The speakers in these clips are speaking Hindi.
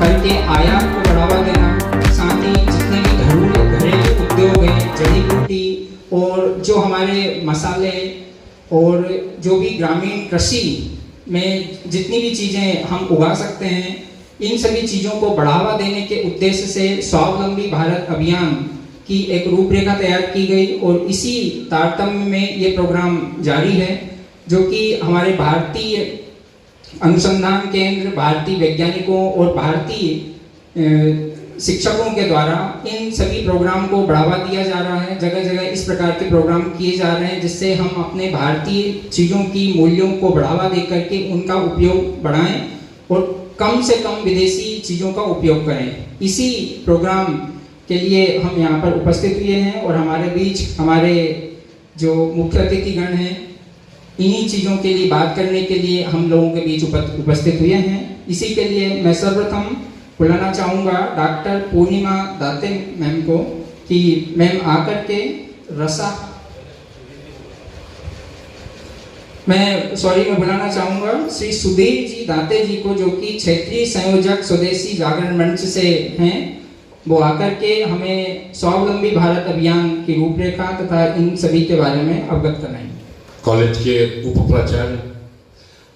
करके आयात को बढ़ावा देना, साथ ही जितने भी घरेलू उद्योग हैं, जड़ी बूटी और जो हमारे मसाले और जो भी ग्रामीण कृषि में जितनी भी चीज़ें हम उगा सकते हैं, इन सभी चीज़ों को बढ़ावा देने के उद्देश्य से स्वावलंबी भारत अभियान की एक रूपरेखा तैयार की गई और इसी तारतम्य में ये प्रोग्राम जारी है, जो कि हमारे भारतीय अनुसंधान केंद्र, भारतीय वैज्ञानिकों और भारतीय शिक्षकों के द्वारा इन सभी प्रोग्राम को बढ़ावा दिया जा रहा है। जगह जगह इस प्रकार के प्रोग्राम किए जा रहे हैं जिससे हम अपने भारतीय चीज़ों की मूल्यों को बढ़ावा दे करके उनका उपयोग बढ़ाएं और कम से कम विदेशी चीज़ों का उपयोग करें। इसी प्रोग्राम के लिए हम यहाँ पर उपस्थित हुए हैं और हमारे बीच हमारे जो मुख्य अतिथिगण हैं, इन्हीं चीज़ों के लिए बात करने के लिए हम लोगों के बीच उपस्थित हुए हैं। इसी के लिए मैं सर्वप्रथम बुलाना चाहूँगा डॉक्टर पूर्णिमा दाते मैम को कि मैम आकर के मैं बुलाना चाहूँगा श्री सुधीर जी दाते जी को, जो कि क्षेत्रीय संयोजक स्वदेशी जागरण मंच से हैं। वो आकर के हमें स्वावलंबी भारत अभियान की रूपरेखा तथा इन सभी के बारे में अवगत कराएंगे। कॉलेज के उप प्राचार्य,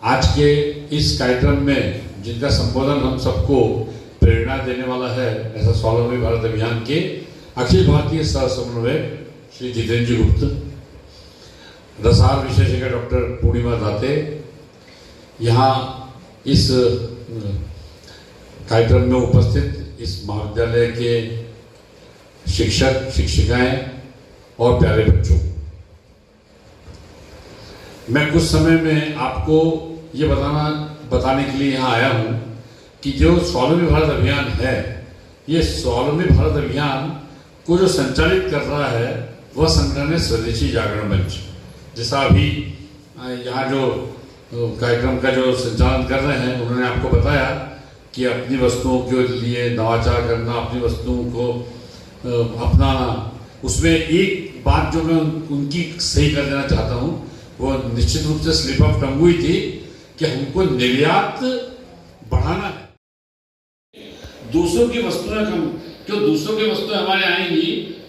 आज के इस कार्यक्रम में जिनका संबोधन हम सबको प्रेरणा देने वाला है, ऐसा स्वावलंबी भारत अभियान के अखिल भारतीय सह समन्वयक श्री जितेंद्र गुप्त, रसायन विशेषज्ञ डॉक्टर पूर्णिमा दाते, यहाँ इस कार्यक्रम में उपस्थित इस महाविद्यालय के शिक्षक शिक्षिकाएं और प्यारे बच्चों, मैं कुछ समय में आपको ये बताने के लिए यहाँ आया हूँ कि जो स्वावलंबी भारत अभियान है, ये स्वावलंबी भारत अभियान को जो संचालित कर रहा है वह संगठन है स्वदेशी जागरण मंच। जैसा अभी यहाँ जो कार्यक्रम का जो संचालन कर रहे हैं, उन्होंने आपको बताया कि अपनी वस्तुओं के लिए नवाचार करना, अपनी वस्तुओं को अपनाना। उसमें एक बात जो मैं उनकी सही कर देना चाहता हूँ, वो निश्चित रूप से स्लिप ऑफ टंग हुई थी कि हमको निर्यात बढ़ाना है। दूसरों की वस्तुएं क्यों दूसरों की वस्तुएं हमारे आएंगी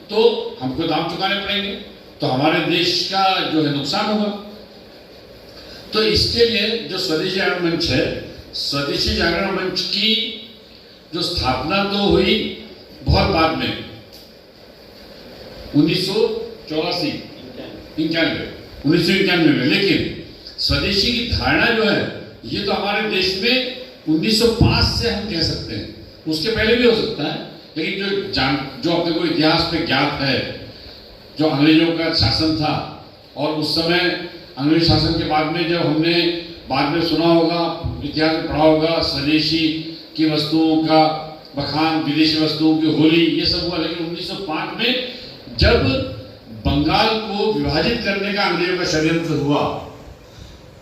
तो हमको दाम चुकाने पड़ेंगे, तो हमारे देश का जो है नुकसान होगा। तो इसके लिए जो स्वदेशी जागरण मंच है, स्वदेशी जागरण मंच की जो स्थापना तो हुई बहुत बाद में 1991 में, लेकिन स्वदेशी की धारणा जो है ये तो हमारे देश में 1905 से हम कह सकते हैं, उसके पहले भी हो सकता है, लेकिन जो अपने को इतिहास में ज्ञात है, जो अंग्रेजों का शासन था और उस समय अंग्रेज शासन के बाद में जब हमने बाद में सुना होगा, इतिहास में पढ़ा होगा, स्वदेशी की वस्तुओं का बखान, विदेशी वस्तुओं की होली, ये सब हुआ। लेकिन 1905 में जब बंगाल को विभाजित करने का अंग्रेजों का षड्यंत्र हुआ,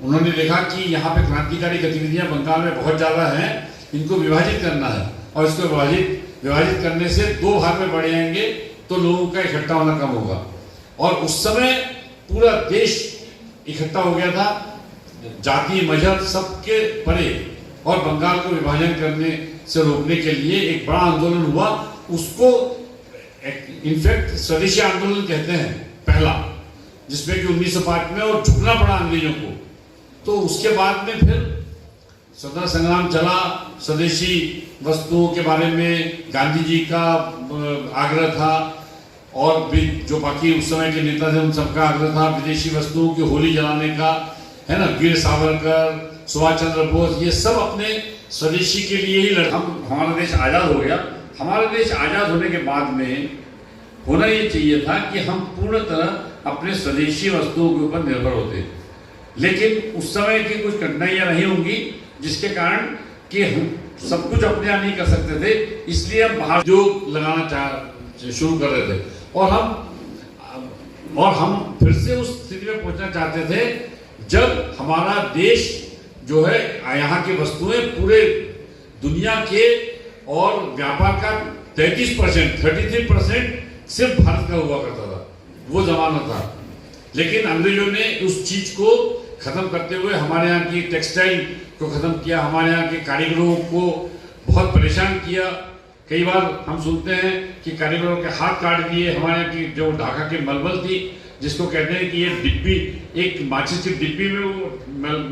उन्होंने देखा कि यहाँ पे क्रांतिकारी गतिविधियां बंगाल में बहुत ज़्यादा हैं, इनको विभाजित करना है और इसको विभाजित करने से दो भाग में बढ़ जाएंगे तो लोगों का इकट्ठा होना कम होगा। और उस समय पूरा देश इकट्ठा हो गया था, जाति मजहब सबके परे, और बंगाल को विभाजन करने से रोकने के लिए एक बड़ा आंदोलन हुआ। उसको इनफैक्ट स्वदेशी आंदोलन कहते हैं पहला, जिसमें कि 1905 में, और झुकना पड़ा अंग्रेजों को। तो उसके बाद में फिर स्वतंत्रता संग्राम चला, स्वदेशी वस्तुओं के बारे में गांधी जी का आग्रह था और भी जो बाकी उस समय के नेता थे उन सबका आग्रह था विदेशी वस्तुओं की होली जलाने का, है ना। वीर सावरकर, सुभाष चंद्र बोस, ये सब अपने स्वदेशी के लिए ही लड़े। हमारा देश आज़ाद हो गया। हमारा देश आज़ाद होने के बाद में होना ये चाहिए था कि हम पूर्ण तरह अपने स्वदेशी वस्तुओं के ऊपर निर्भर होते, लेकिन उस समय की कुछ कठिनाइयाँ रही होंगी जिसके कारण कि हम सब कुछ अपने यहाँ नहीं कर सकते थे, इसलिए हम बाहर उद्योग लगाना शुरू कर रहे थे। और हम फिर से उस स्थिति में पहुंचना चाहते थे जब हमारा देश जो है, यहाँ की वस्तुएं पूरे दुनिया के और व्यापार का 33% सिर्फ भारत का हुआ करता था, वो जमाना था। लेकिन अंग्रेजों ने उस चीज को खत्म करते हुए हमारे यहाँ की टेक्सटाइल को खत्म किया, हमारे यहाँ के कारीगरों को बहुत परेशान किया। कई बार हम सुनते हैं कि कारीगरों के हाथ काट दिए। हमारे यहाँ की जो ढाका की मलमल थी, जिसको कहते हैं कि ये डिब्बी, एक माचिस की डिब्बी में वो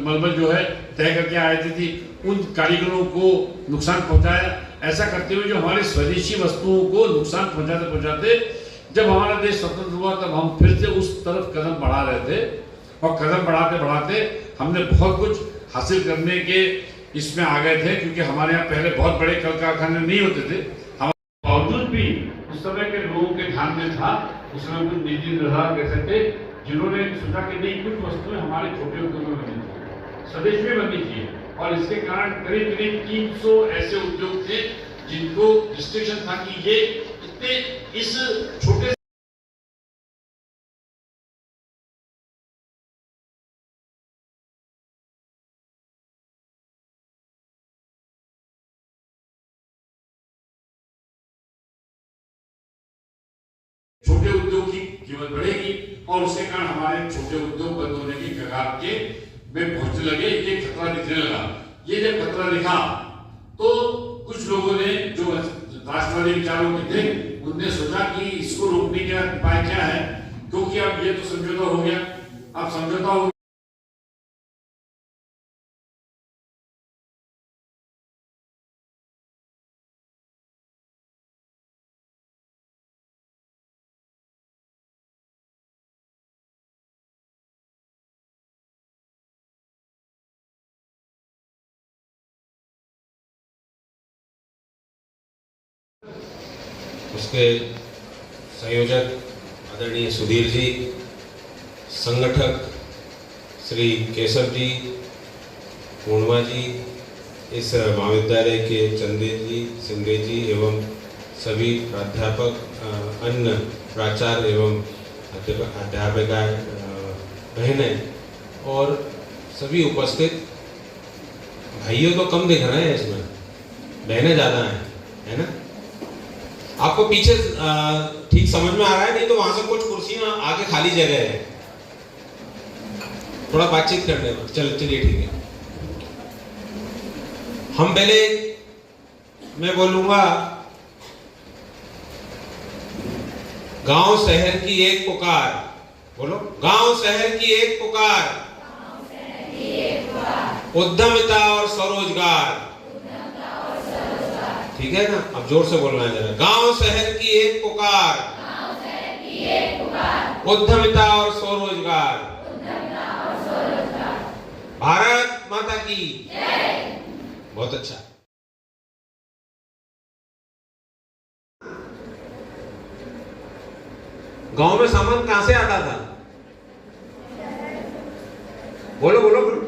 मलमल जो है तय करके आ जाती थी, उन कारीगरों को नुकसान पहुंचाया। ऐसा करते हुए जो हमारे स्वदेशी वस्तुओं को नुकसान पहुंचाते पहुंचाते जब हमारा देश स्वतंत्र हुआ, तब हम फिर से उस तरफ कदम बढ़ा रहे थे, और कदम बढ़ाते बढ़ाते हमने बहुत कुछ हासिल करने के इसमें आ गए थे। क्योंकि हमारे यहाँ पहले बहुत बड़े कल कारखाने नहीं होते थे, हमारे बावजूद भी उस समय के लोगों के ध्यान में था, उस समय कुछ निजी निर्धार कैसे थे जिन्होंने सोचा कि नहीं, कुछ वस्तुएं हमारे छोटे उद्योगों में बननी चाहिए, स्वदेश में बननी चाहिए। और इसके कारण करीब करीब 300 ऐसे उद्योग थे जिनको रिस्ट्रिक्शन था कि ये इतने इस छोटे छोटे उद्योग की कीमत बढ़ेगी, और उसके कारण हमारे छोटे उद्योग बंद होने की कगार के में पहुंचने लगे। ये खतरा दिखने लगा। ये जब खतरा दिखा तो कुछ लोगों ने जो राष्ट्रवादी विचारों के थे, उनने सोचा कि इसको रोकने का उपाय क्या है, क्योंकि अब ये तो समझौता हो गया, अब समझौता हो उसके संयोजक आदरणीय सुधीर जी, संगठक श्री केशव जी, पूर्णिमा जी, इस महाविद्यालय के चंदेल जी, सिंधे जी एवं सभी प्राध्यापक, अन्य प्राचार्य एवं अध्यापिकाएं, बहनें और सभी उपस्थित भाइयों तो कम दिख रहे हैं इसमें, बहनें ज़्यादा हैं, है ना। आपको पीछे ठीक समझ में आ रहा है? नहीं तो वहां से कुछ कुर्सियां आगे खाली जगह है, थोड़ा बातचीत करने में। चलिए ठीक है। हम पहले मैं बोलूंगा, गांव शहर की एक पुकार, बोलो, गांव शहर की एक पुकार, उद्यमिता और स्वरोजगार। ठीक है ना? अब जोर से बोलना है जरा। गांव शहर की एक पुकार, उद्यमिता और स्वरोजगार। भारत माता की जय। बहुत अच्छा। गांव में सामान कहां से आता था? बोलो बोलो बोलो।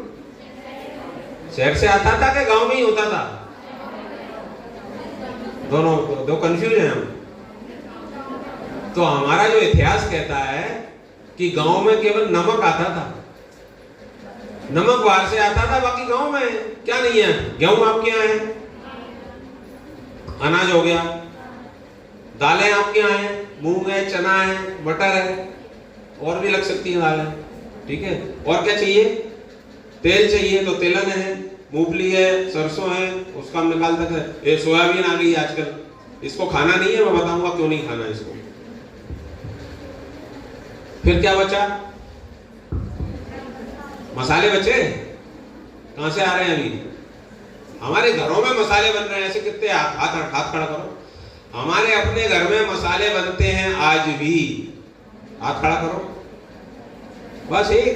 शहर से आता था कि गांव में ही होता था? दोनों, दो कंफ्यूज हैं हम। तो हमारा जो इतिहास कहता है कि गांव में केवल नमक आता था, नमक बाहर से आता था, बाकी गांव में क्या नहीं है। गेहूं आपके यहाँ है, अनाज हो गया, दालें आपके यहाँ है, मूंग है, चना है, मटर है, और भी लग सकती हैं दालें। ठीक है, और क्या चाहिए? तेल चाहिए तो तेलन है, मूंगफली है, सरसों है, उसका हम निकाल सकते हैं। ये सोयाबीन आ गई आजकल, इसको खाना नहीं है, मैं बताऊंगा क्यों नहीं खाना इसको। फिर क्या बचा? मसाले बचे। कहां से आ रहे हैं अभी? हमारे घरों में मसाले बन रहे हैं। ऐसे कितने हाथ खड़ा करो। हमारे अपने घर में मसाले बनते हैं आज भी। हाथ खड़ा करो। बस एक।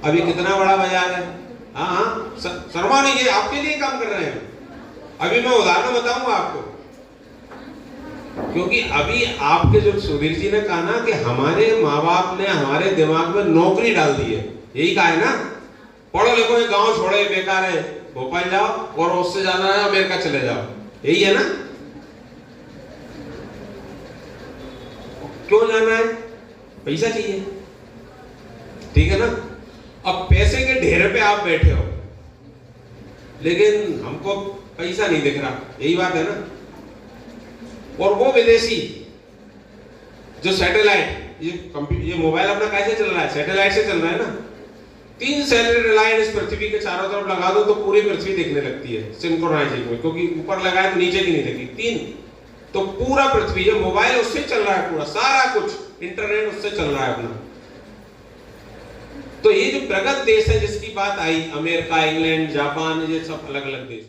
अभी कितना बड़ा बाजार है। हाँ, शर्मा नहीं, ये आपके लिए काम कर रहे हैं। अभी मैं उदाहरण बताऊंगा आपको, क्योंकि अभी आपके जो सुधीर जी ने कहा ना कि हमारे माँ बाप ने हमारे दिमाग में नौकरी डाल दी है, यही कहा है ना, पढ़ो लिखो, ये गांव छोड़ो, ये बेकार है, भोपाल जाओ, और उससे जाना है अमेरिका चले जाओ, यही है ना। क्यों जाना है? पैसा चाहिए। ठीक है ना। अब पैसे के ढेर पे आप बैठे हो, लेकिन हमको पैसा नहीं दिख रहा, यही बात है ना। और वो विदेशी जो सैटेलाइट, ये मोबाइल अपना कैसे चल रहा है? सैटेलाइट से चल रहा है ना। 3 सैटेलाइट लाइन इस पृथ्वी के चारों तरफ लगा दो तो पूरी पृथ्वी दिखने लगती है सिंक्रोनाइजिंग में, क्योंकि ऊपर लगाए तो नीचे की नहीं दिखती। 3 तो पूरा पृथ्वी, ये मोबाइल उससे चल रहा है, पूरा सारा कुछ इंटरनेट उससे चल रहा है अपना। तो ये जो प्रगत देश है जिसकी बात आई, अमेरिका, इंग्लैंड, जापान, ये सब अलग अलग देश।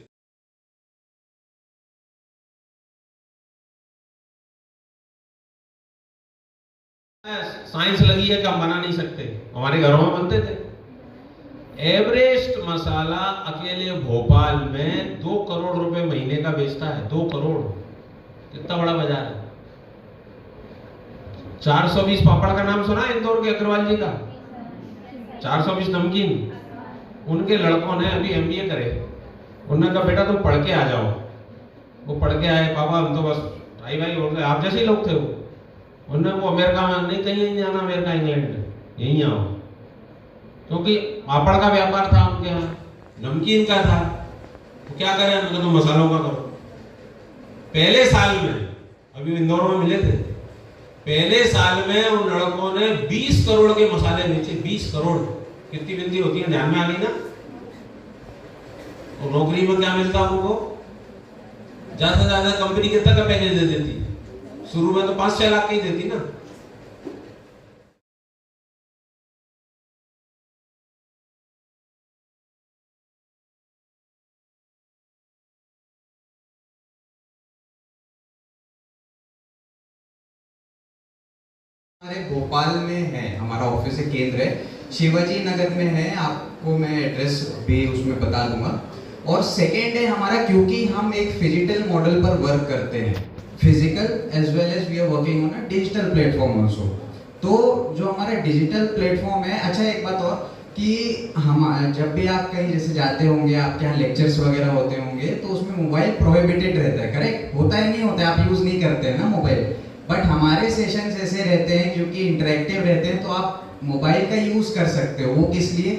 साइंस लगी है कि हम बना नहीं सकते, हमारे घरों में बनते थे। एवरेस्ट मसाला अकेले भोपाल में 2 करोड़ रुपए महीने का बेचता है। 2 करोड़, कितना बड़ा बाजार है। 420 पापड़ का नाम सुना है इंदौर के अग्रवाल जी का? 420 नमकीन। उनके लड़कों ने अभी MBA करे, उन्होंने कहा बेटा तुम पढ़ के आ जाओ। वो पढ़ के आए, पापा हम तो बस भाई हो गए, आप जैसे ही लोग थे वो। उन्होंने वो अमेरिका में नहीं, कहीं नहीं जाना, अमेरिका इंग्लैंड यहीं आओ, क्योंकि पापड़ का व्यापार था उनके यहाँ, नमकीन का था। तो क्या करें, उन्होंने तो मसालों का करो। पहले साल में, अभी इंदौर में मिले थे, पहले साल में उन लड़कों ने 20 करोड़ के मसाले बेचे। 20 करोड़, कितनी गिनती होती है, ध्यान में आ गई ना? और नौकरी में क्या मिलता उनको? ज्यादा से ज्यादा कंपनी कितना का पैकेज दे देती? शुरू में तो 5-6 लाख की देती ना। हमारे भोपाल में है, हमारा ऑफिस है, केंद्र है, शिवाजी नगर में है। आपको मैं एड्रेस भी उसमें बता दूंगा। और सेकेंड है हमारा, क्योंकि हम एक फिजिकल मॉडल पर वर्क करते हैं, physical as well as we are working on a digital platform also. तो जो हमारा डिजिटल प्लेटफॉर्म है, अच्छा एक बात और कि हम जब भी आप कहीं जैसे जाते होंगे, आपके यहाँ लेक्चर्स वगैरह होते होंगे, तो उसमें मोबाइल प्रोहिबिटेड रहता है, करेक्ट? होता ही नहीं होता है, आप यूज़ नहीं करते हैं ना मोबाइल। बट हमारे सेशंस ऐसे रहते हैं, क्योंकि इंटरेक्टिव रहते हैं, तो आप मोबाइल का यूज़ कर सकते हो। वो किस लिए?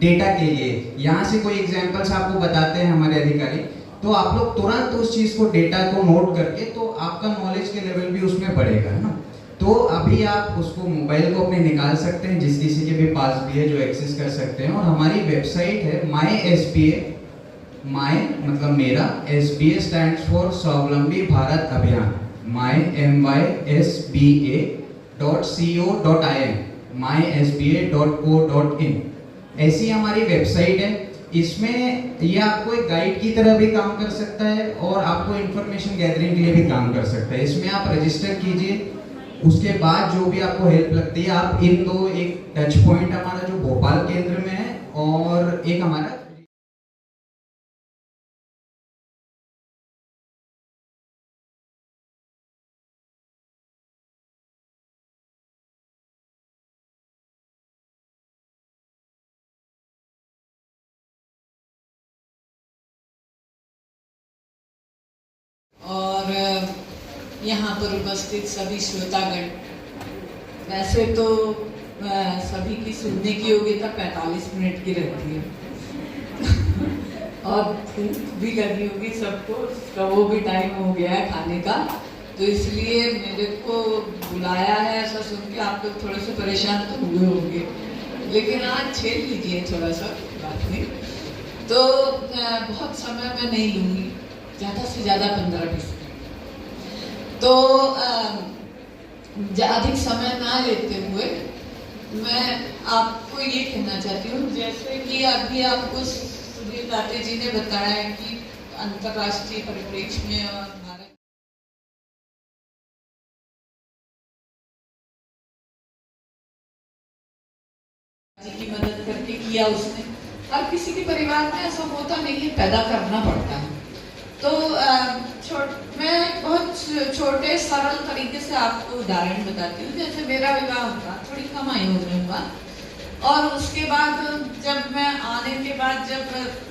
डेटा के लिए। यहाँ से कोई एग्जांपल्स आपको बताते हैं हमारे अधिकारी, तो आप लोग तुरंत उस चीज़ को, डेटा को नोट करके, तो आपका नॉलेज के लेवल भी उसमें बढ़ेगा, है ना? तो अभी आप उसको मोबाइल को अपने निकाल सकते हैं, जिस किसी के भी पास भी है, जो एक्सेस कर सकते हैं। और हमारी वेबसाइट है MySBA, माई मतलब मेरा, SBA स्टैंड्स फॉर स्वावलंबी भारत अभियान, mysba.co.in, mysba.co.in ऐसी हमारी वेबसाइट है। इसमें ये आपको एक गाइड की तरह भी काम कर सकता है और आपको इंफॉर्मेशन गैदरिंग के लिए भी काम कर सकता है। इसमें आप रजिस्टर कीजिए, उसके बाद जो भी आपको हेल्प लगती है आप इन दो, एक टच पॉइंट हमारा जो भोपाल केंद्र में है और एक हमारा और यहाँ पर उपस्थित सभी श्रोतागण, वैसे तो सभी की सुनने की योग्यता 45 मिनट की रहती है और भूख भी लगी होगी सबको, तो वो भी टाइम हो गया है खाने का, तो इसलिए मेरे को बुलाया है। ऐसा सुन के आप लोग थोड़े से परेशान तो हुए होंगे, लेकिन आज झेल लीजिए थोड़ा सा, बात नहीं। तो बहुत समय मैं नहीं लूँगी, ज़्यादा से ज़्यादा 15-20 मिनट। तो अधिक समय ना लेते हुए मैं आपको ये कहना चाहती हूँ, जैसे कि अभी आपको सुधीर दाते जी ने बताया कि अंतर्राष्ट्रीय परिप्रेक्ष्य में और भारत जी की मदद करके किया उसने। हर किसी के परिवार में ऐसा होता नहीं है, पैदा करना पड़ता है। तो मैं बहुत छोटे सरल तरीके से आपको उदाहरण बताती हूँ। जैसे मेरा विवाह हुआ, थोड़ी कम आयु में हुआ, और उसके बाद जब मैं आने के बाद जब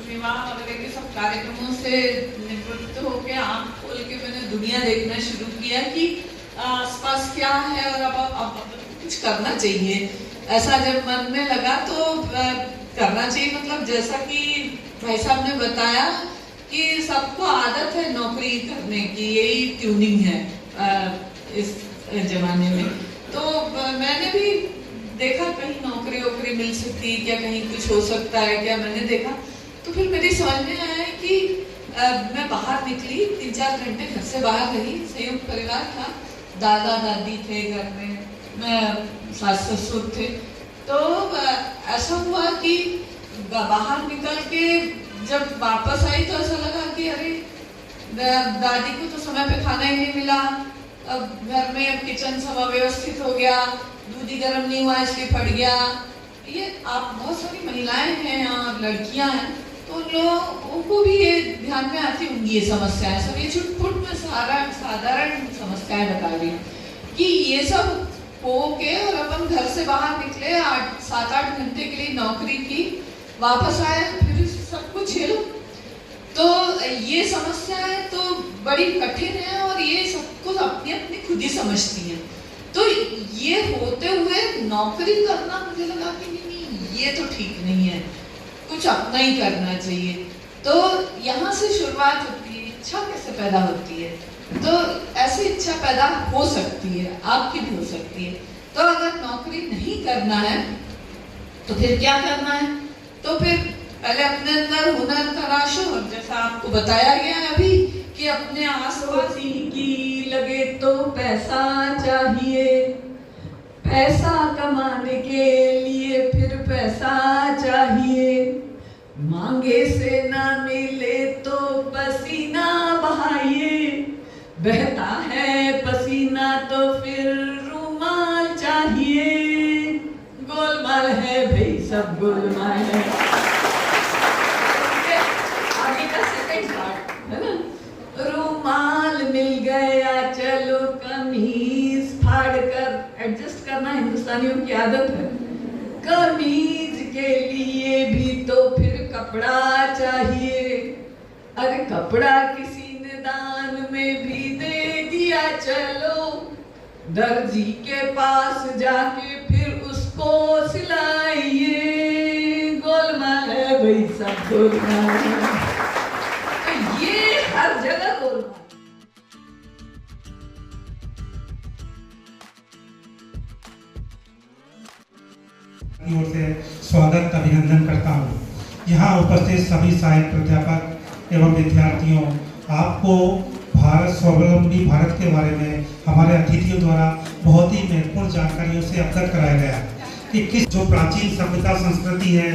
विवाह वगैरह के सब कार्यक्रमों से निवृत्त होकर आँख खोल के मैंने दुनिया देखना शुरू किया कि आसपास क्या है और अब कुछ करना चाहिए। ऐसा जब मन में लगा तो करना चाहिए, मतलब जैसा कि भाई साहब ने बताया कि सबको आदत है नौकरी करने की, यही ट्यूनिंग है इस जमाने में। तो मैंने भी देखा कहीं नौकरी वोकरी मिल सकती है क्या, कहीं कुछ हो सकता है क्या, मैंने देखा तो फिर मेरी समझ में आया कि मैं बाहर निकली, 3-4 घंटे घर से बाहर रही। संयुक्त परिवार था, दादा दादी थे घर में, मैं सास ससुर थे। तो ऐसा हुआ कि बाहर निकल के जब वापस आई तो ऐसा लगा कि अरे दादी को तो समय पे खाना ही नहीं मिला, अब घर में अब किचन सब अव्यवस्थित हो गया, दूध ही गर्म नहीं हुआ इसलिए फट गया। ये आप बहुत सारी महिलाएं हैं यहाँ, लड़कियां हैं, तो उन लोगों को भी ये ध्यान में आती होंगी ये समस्याएं सब। ये छुटपुट में साधारण समस्याएं बता रही हूँ कि ये सब हो के और अपन घर से बाहर निकले, 7-8 घंटे के लिए नौकरी की, वापस आए फिर सब कुछ झेलो। तो ये समस्याएं तो बड़ी कठिन है और ये सब कुछ अपनी अपनी खुद ही समझती हैं। तो ये होते हुए नौकरी करना मुझे लगा कि नहीं ये तो ठीक नहीं है, कुछ अपना ही करना चाहिए। तो यहाँ से शुरुआत होती है, इच्छा कैसे पैदा होती है। तो ऐसी इच्छा पैदा हो सकती है, आपकी भी हो सकती है। तो अगर नौकरी नहीं करना है तो फिर क्या करना है, तो फिर पहले अपने अंदर हुनर तराशो, और जैसा आपको बताया गया है अभी कि अपने आसपास की लगे तो पैसा चाहिए, पैसा कमाने के लिए फिर पैसा चाहिए, मांगे से ना मिले तो पसीना बहाइए, बहता है पसीना तो फिर रुमाल चाहिए, गोलमाल है भाई सब गोलमाल है। आगे का सेकंड पार्ट है ना, रुमाल मिल गया चलो कमीज फाड़ कर एडजस्ट करना हिंदुस्तानियों की आदत है, कमीज के लिए भी तो फिर कपड़ा चाहिए, अरे कपड़ा किसी ने दान में भी दे दिया चलो, दर्जी के पास जाके फिर उसको सिलाइए, गोलमाल है भाई सब गोलमाल है। तो ये हर जगह गोलमाल। की ओर से स्वागत अभिनंदन करता हूँ। यहाँ उपस्थित सभी सहायक प्राध्यापक एवं विद्यार्थियों, आपको भारत स्वावलंबी भारत के बारे में हमारे अतिथियों द्वारा बहुत ही महत्वपूर्ण जानकारियों से अवगत कराया गया कि किस जो प्राचीन सभ्यता संस्कृति है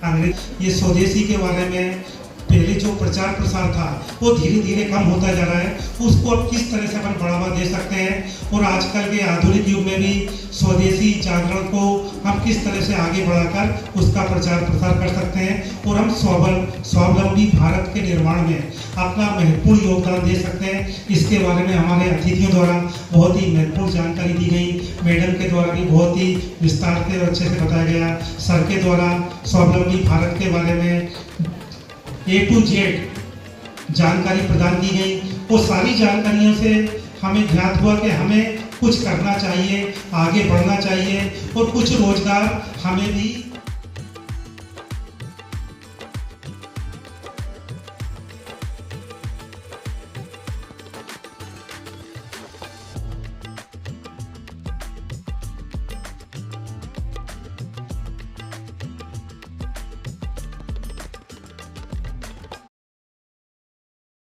अंग्रेज, ये स्वदेशी के बारे में पहले जो प्रचार प्रसार था वो धीरे धीरे कम होता जा रहा है, उसको अब किस तरह से अपन बढ़ावा दे सकते हैं और आजकल के आधुनिक युग में भी स्वदेशी जागरण को हम किस तरह से आगे बढ़ाकर उसका प्रचार प्रसार कर सकते हैं और हम स्वावलंबी भारत के निर्माण में अपना महत्वपूर्ण योगदान दे सकते हैं। इसके बारे में हमारे अतिथियों द्वारा बहुत ही महत्वपूर्ण जानकारी दी गई, मैडम के द्वारा भी बहुत ही विस्तार से और अच्छे से बताया गया, सर के द्वारा स्वावलंबी भारत के बारे में A to Z जानकारी प्रदान की गई। वो सारी जानकारियों से हमें ज्ञात हुआ कि हमें कुछ करना चाहिए, आगे बढ़ना चाहिए और कुछ रोजगार हमें भी